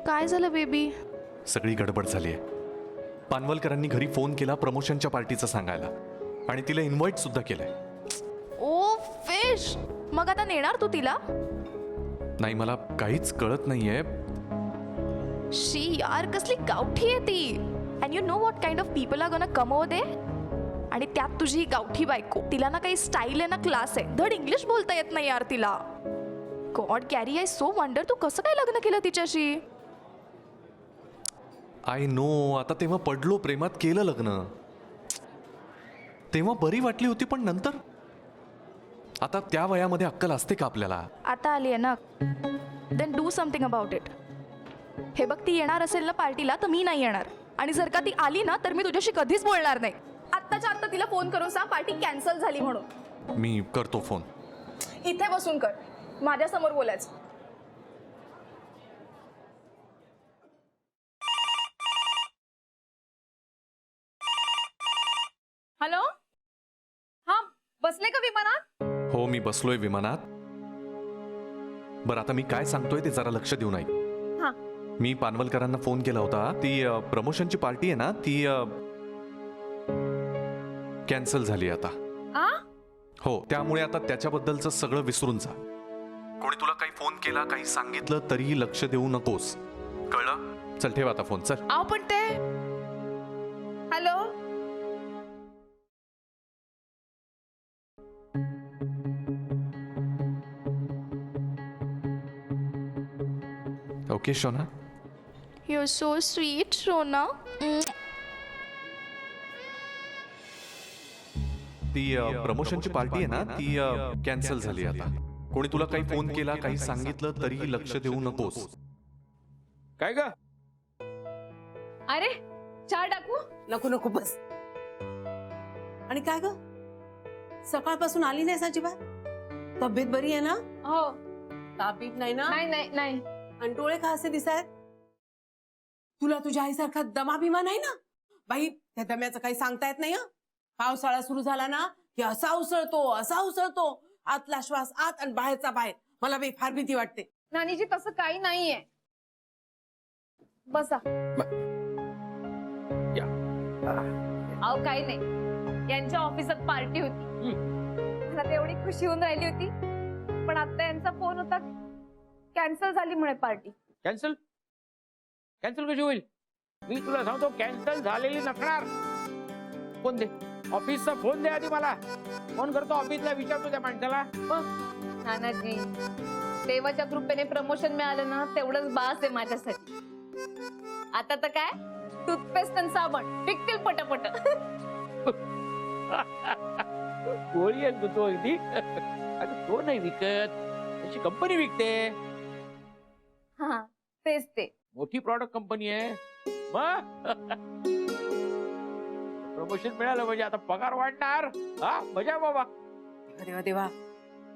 काय झालं बेबी? सगळी गडबड झाली आहे. पानवलकरांनी घरी फोन केला प्रमोशनच्या पार्टीचं सांगायला आणि तिला इन्व्हाइट सुद्धा केलंय. ओ फिश, मग आता नेणार तू तिला? नाही, मला काहीच कळत नाहीये. शी यार, कसली गावठी आहे ती. And you know what kind of people are gonna come over they. आणि त्यात तुझी गावठी बायको. तिला ना काही स्टाईल आहे ना क्लास आहे. धड इंग्लिश बोलता येत नाही यार तिला. God Gary, I so wonder तू कसं काय लग्न केलं तिच्याशी? I know. आता तेव्हा पडलो प्रेमात, केलं लग्न. तेव्हा बरी वाटली होती, पण नंतर आता त्या वयामध्ये अक्कल असते का आपल्याला? आता आली आहे ना, then do something about it. हे बघ, ती येणार असेल ना पार्टीला तर मी नाही येणार. आणि जर का ती आली ना तर मी तुझ्याशी कधीच बोलणार नाही. आत्ताच्या आत्ता तिला फोन करून सांग पार्टी कॅन्सल झाली म्हणून. मी करतो फोन. इथे बसून कर, माझ्यासमोर बोलायचं. हॅलो, हा बसले का विमानात? हो, मी बसलोय विमानात. बरं, आता मी काय सांगतोय ते जरा लक्ष देऊ नये. हा. मी पानवलकरांना फोन केला होता. ती प्रमोशनची पार्टी आहे ना, ती कॅन्सल झाली आता. आ? हो, त्यामुळे आता त्याच्याबद्दलचं सगळं विसरून जा. कोणी तुला काही फोन केला, काही सांगितलं तरीही लक्ष देऊ नकोस, कळलं? चल, ठेव आता फोन, चल. आव पण ते. हॅलो, ओके शोना. यू सो स्वीट शोना. ती प्रमोशनची पार्टी आहे ना, ती कॅन्सल झाली आता. कोणी तुला काही फोन केला, काही सांगितलं तरीही लक्ष देऊ नकोस. काय ग? अरे चहा टाकू? नको नको बस. आणि काय ग, सकाळपासून आली नाहीस अजिबात? तब्येत बरी आहे ना? हो. तापीत नाही ना? नाही नाही नाही. आणि डोळे का असे दिसायत? तुला तुझ्या आईसारखा दमा बिमा नाही ना? बाई, त्या दम्याचं काही सांगता येत नाही. पावसाळा सुरू झाला ना की असा उसळतो. आतला श्वास आत आणि बाहेरचा बाहेर. मला बाई फार भीती वाटते. नानीजी तसं काही नाहीये. बसा. अहो काही नाही, यांच्या ऑफिसात पार्टी होती. मला तर एवढी खुशी होऊन राहिली होती. पण आता यांचा फोन होता, कॅन्सल झाली म्हणे पार्टी. कॅन्सल कशी होईल? मी तुला सांगतो, कॅन्सल झालेली नसणार. फोन दे, ऑफिसचा फोन दे आधी मला. फोन करतो ऑफिसला, विचारतो त्या माणसाला. नानाजी, देवाच्या कृपेने प्रमोशन मिळालं ना, तेवढंच बास आहे माझ्यासाठी. आता तर काय, टूथपेस्ट आणि साबण विकतील पटपट. गोळी आहे तो अगदी. अरे तो नाही विकत, त्याची कंपनी विकते. हा तेच ते. मोठी प्रॉडक्ट कंपनी आहे. प्रमोशन मिळालं म्हणजे आता पगार वाढणार. हा मजा बाबा. देवा देवा,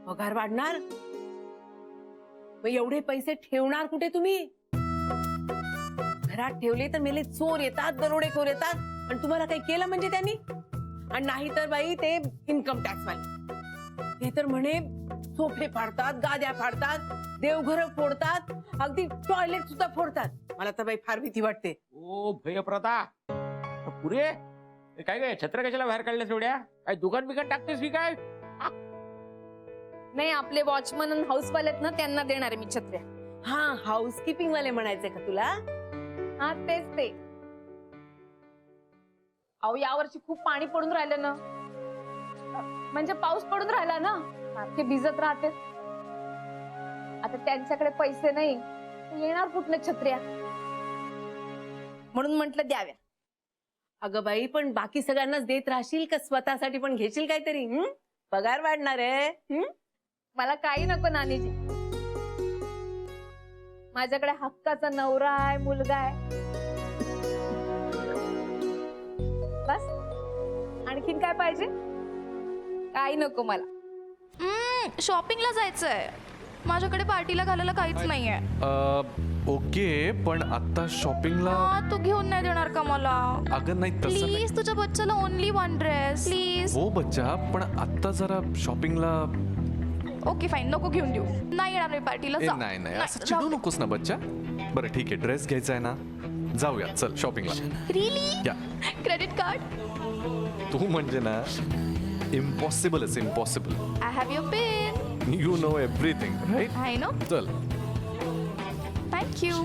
पगार वाढणार? मग एवढे पैसे ठेवणार कुठे तुम्ही? घरात ठेवले तर मेले चोर येतात, दरोडेखोर येतात. आणि तुम्हाला काही केलं म्हणजे त्यांनी? आणि नाही तर बाई ते इन्कम टॅक्स वाले, ते तर म्हणे सोफे फाडतात, गाद्या फाडतात, देवघर फोडतात, अगदी टॉयलेट सुद्धा फोडतात. मला तर बाई फार भीती वाटते. ओ भयप्रता पुरे. काय काय छत्र कशाला बाहेर काढल्या तेवढ्या? काय दुकान बिकान टाकतेस की काय? नाही, आपले वॉचमन आणि हाऊसवाले आहेत ना, त्यांना देणार आहे मी छत्र्या. हा, हाऊसकीपिंग वाले म्हणायचे का तुला? हा तेच ते. अहो यावर्षी खूप पाणी पडून राहिलं ना, म्हणजे पाऊस पडून राहिला ना, सारखे भिजत राहते. आता त्यांच्याकडे पैसे नाही, येणार कुठल्या छत्र्या? म्हणून म्हटलं द्याव्या. अगं बाई, पण बाकी सगळ्यांनाच देत राहशील का स्वतःसाठी पण घेशील काहीतरी? पगार वाढणार आहे. मला काही नको नानीजी. माझ्याकडे हक्काचा नवरा आहे, मुलगा आहे. बस, आणखीन काय पाहिजे? काही नको मला. शॉपिंगला जायचंय. माझ्याकडे पार्टीला घालायला काहीच नाहीये. ओके, पण आता शॉपिंगला तू घेऊन नाही देणार का मला? अगं नाही, तसं नाही. प्लीज, तुझ्या बच्चाला ओनली वन ड्रेस प्लीज. हो बच्चा, पण आता जरा शॉपिंगला. ओके फाईन, नको घेऊन देऊ. नाही येणार मी पार्टीला. नाही नाही, असं चिडू नकोस ना बच्चा. बरं ठीक आहे, ड्रेस घ्यायचा आहे ना, जाऊया चल शॉपिंगला. रिली या क्रेडिट कार्ड. तू म्हणजे ना impossible is impossible. I have your pen. You know everything right. I know. चल. थँक्यू.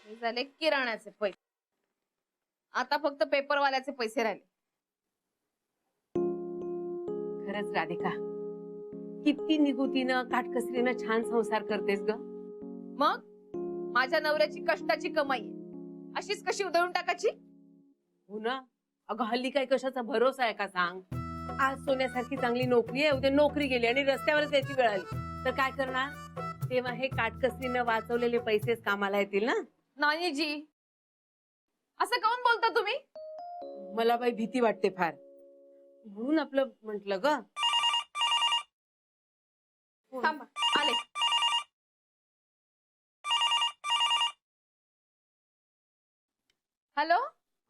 हे झाले किराण्याचे पैसे. आता फक्त पेपरवाल्याचे पैसे राहिले. खरंच राधिका, किती निगुतीनं काटकसरीनं छान संसार करतेस ग. मग माझ्या नवऱ्याची कष्टाची कमाई आहे. अशीच कशी उधळून टाकायची? हो ना. अगं हल्ली काय कशाचा भरोसा आहे का सांग. आज सोन्यासारखी चांगली नोकरी आहे, उद्या नोकरी गेली आणि रस्त्यावरच याची वेळ आली तर काय करणार. तेव्हा हे काटकसरीनं वाचवलेले पैसेच कामाला येतील ना. नानीजी, असं काऊन बोलता तुम्ही? मला बाई भीती वाटते फार, म्हणून आपलं म्हंटल ग. थांबा, आले. हॅलो.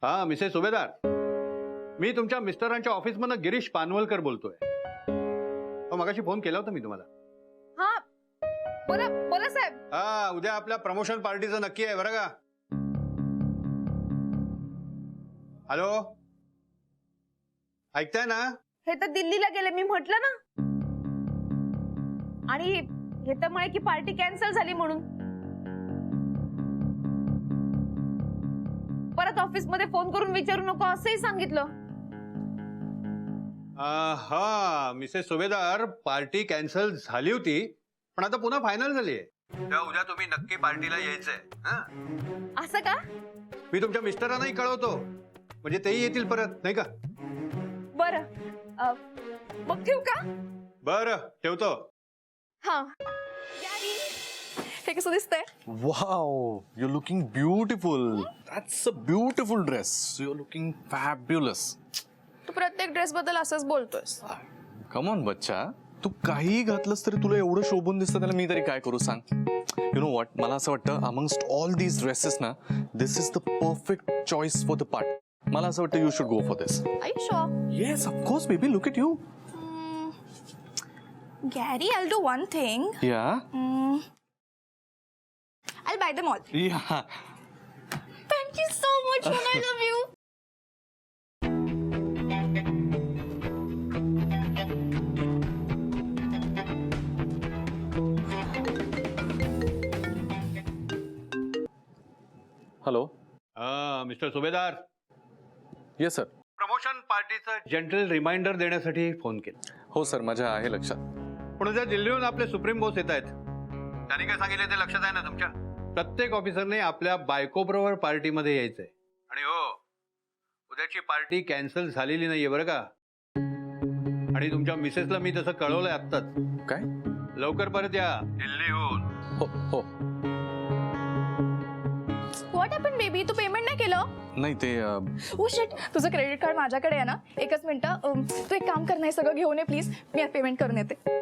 हा मिसेस सुभेदार, मी तुमच्या मिस्टरांच्या ऑफिसमधनं गिरीश पानवलकर बोलतोय. मगाशी फोन केला होता मी तुम्हाला. हा, बोला बोला साहेब. हा, उद्या आपल्या प्रमोशन पार्टीचं नक्की आहे बरं का. हॅलो, ऐकताय ना? हे तर दिल्लीला गेले, मी म्हटलं ना. आणि हे तर म्हणे की पार्टी कॅन्सल झाली म्हणून. परत ऑफिस मध्ये फोन करून विचारू नको असंही सांगितलं. हा मिसेस सुभेदार, पार्टी कॅन्सल झाली होती पण आता पुन्हा फायनल झाली आहे. तेव्हा उद्या तुम्ही नक्की पार्टीला यायचंय. असं का? मी तुमच्या मिस्टरांनाही कळवतो, म्हणजे तेही येतील परत, नाही का? बरं, मग ठेवू का? बरं, ठेवतो. हा. हे कसं दिसतंय? Wow, you're looking beautiful. That's a beautiful dress. You're looking fabulous. तू प्रत्येक ड्रेस बद्दल असंच बोलतोयस. Come on बच्चा, तू काही घातलंस तरी तुला एवढं शोभून दिसतं, त्याला मी तरी काय करू सांग. यु नो व्हॉट, मला असं वाटतं अमंगस्ट ऑल दीज ड्रेसेस ना, this is the perfect choice for the part. मला असं वाटतं you should go for this. Are you sure? Yes of course baby, look at you. Gary, I'll do one thing. या I'll buy them all. या Thank you so much, Mona. I love you. Hello. Mister सुभेदार, yes sir. Promotion पार्टीचं general reminder देण्यासाठी phone केला. हो sir, माझ्या आहे लक्षात. पण उद्या दिल्लीहून आपले सुप्रीम बॉस येत आहेत. त्यांनी काय सांगितले ते लक्षात आहे ना तुमच्या? प्रत्येक ऑफिसरने आपल्या बायकोबरोबर पार्टीमध्ये यायचंय. आणि हो, उद्याची पार्टी कॅन्सल झालेली नाहीये बरं का. आणि तुमच्या मिसेसला मी तसं कळवलंय आत्ताच. काय? लवकर परत या दिल्लीहून. हो हो. What happened, baby? तू पेमेंट नाही केलं? नाही ते ओ शिट, तुझं क्रेडिट कार्ड माझ्याकडे आहे ना. एकच मिनिट, तू एक काम कर, नाही सगळं घेऊन ये प्लीज. मी पेमेंट करून येते.